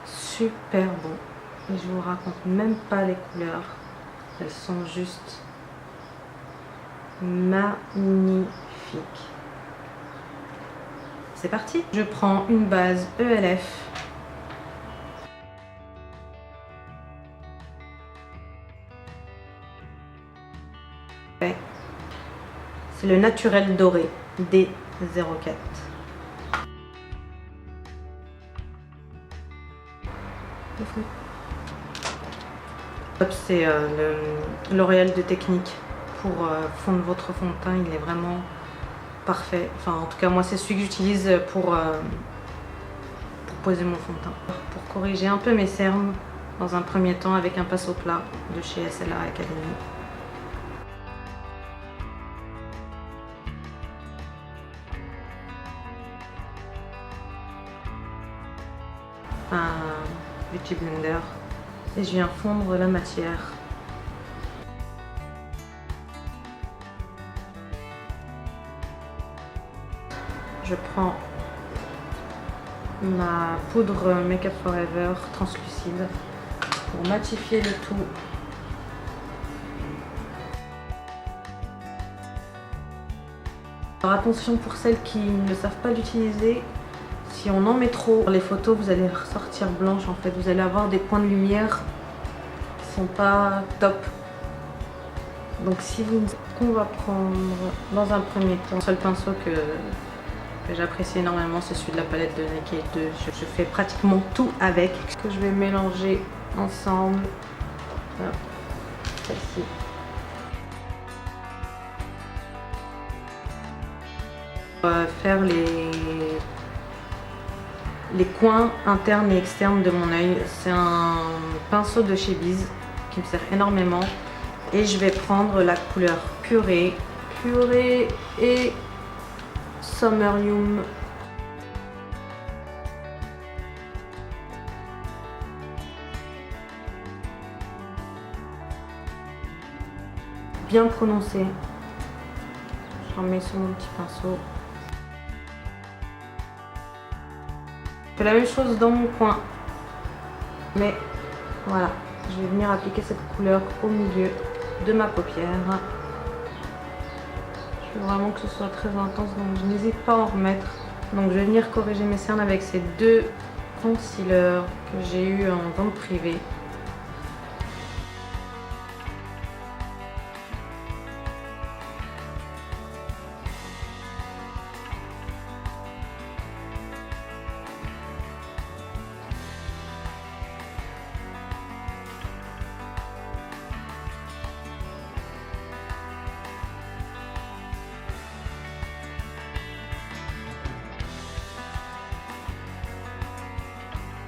super beau. Et je vous raconte même pas les couleurs. Elles sont juste magnifiques. C'est parti. Je prends une base ELF. C'est le naturel doré D04. C'est le L'Oréal de Technique pour fondre votre fond de teint. Il est vraiment parfait. Enfin, en tout cas, moi, c'est celui que j'utilise pour poser mon fond de teint. Pour corriger un peu mes cernes, dans un premier temps, avec un pinceau plat de chez SLA Academy. Un Beauty Blender. Et je viens fondre la matière. Je prends ma poudre Make Up For Ever translucide pour matifier le tout. Alors attention pour celles qui ne savent pas l'utiliser, si on en met trop, les photos vous allez ressortir blanches en fait, vous allez avoir des points de lumière qui sont pas top. Donc si vous... qu'on va prendre dans un premier temps, le seul pinceau que j'apprécie énormément, c'est celui de la palette de Naked 2. Je fais pratiquement tout avec. Ce que je vais mélanger ensemble. Celle-ci. On va faire les coins internes et externes de mon œil. C'est un pinceau de chez Biz qui me sert énormément. Et je vais prendre la couleur Purée et Sumerium. Bien prononcé. Je remets sur mon petit pinceau. Je fais la même chose dans mon coin. Mais voilà, je vais venir appliquer cette couleur au milieu de ma paupière. Je veux vraiment que ce soit très intense, donc je n'hésite pas à en remettre. Donc je vais venir corriger mes cernes avec ces deux concealers que j'ai eu en vente privée.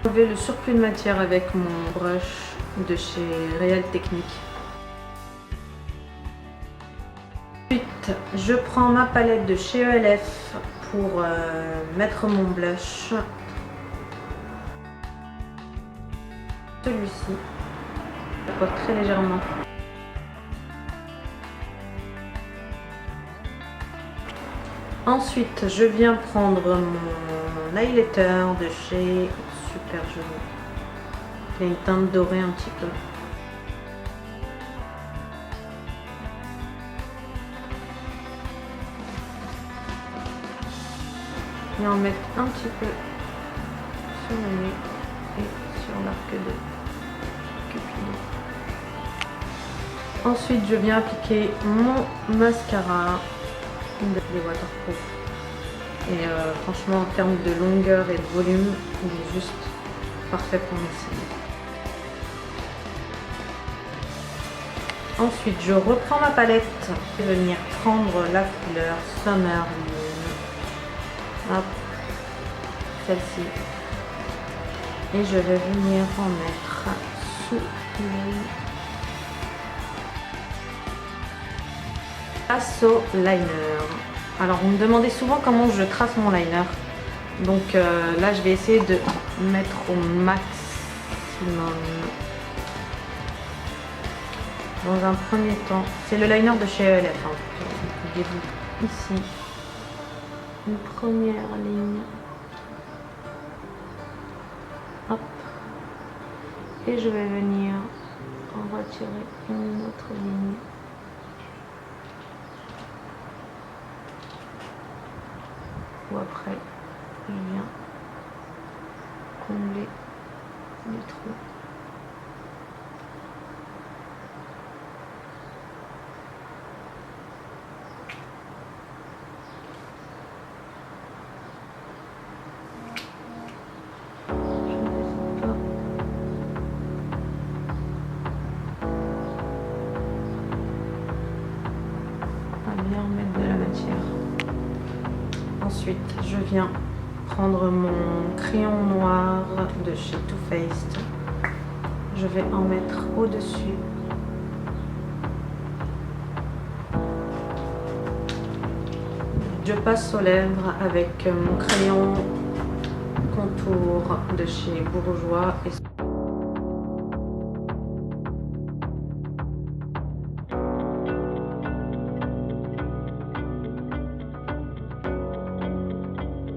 Enlever le surplus de matière avec mon brush de chez Real Technique. Ensuite, je prends ma palette de chez ELF pour mettre mon blush. Celui-ci, je porte très légèrement. Ensuite, je viens prendre mon highlighter de chez Super Joli. Il a une teinte dorée un petit peu. Et en mettre un petit peu sur le nez et sur l'arc de Cupidon. Ensuite, je viens appliquer mon mascara des waterproof. Et franchement, en termes de longueur et de volume, il est juste parfait pour mes cils. Ensuite, je reprends ma palette et venir prendre la couleur Summer Moon. Hop, celle-ci. Et je vais venir en mettre sous l'œil. Lasso Liner. Alors vous me demandez souvent comment je trace mon liner. Donc là je vais essayer de mettre au maximum. Dans un premier temps, c'est le liner de chez ELF. Voyez-vous ici une première ligne. Hop. Et je vais venir en retirer une autre ligne. Ou après, je viens combler les trous. Bien mettre de la matière. Ensuite, je viens prendre mon crayon noir de chez Too Faced. Je vais en mettre au-dessus. Je passe aux lèvres avec mon crayon contour de chez Bourjois.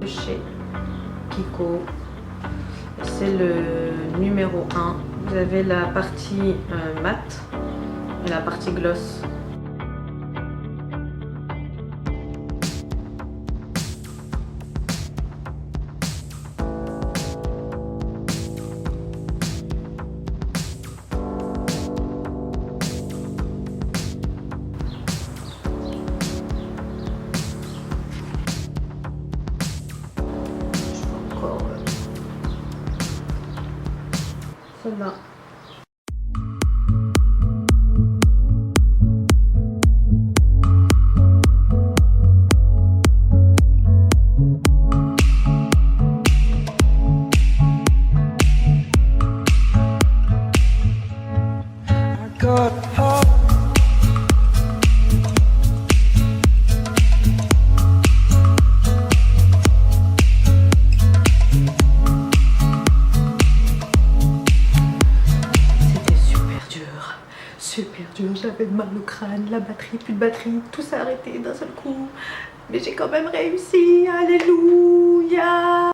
Chez Kiko, c'est le numéro 1. Vous avez la partie mat et la partie gloss. Celle-là. Super dur, j'avais mal au crâne, la batterie, plus de batterie, tout s'est arrêté d'un seul coup. Mais j'ai quand même réussi, alléluia!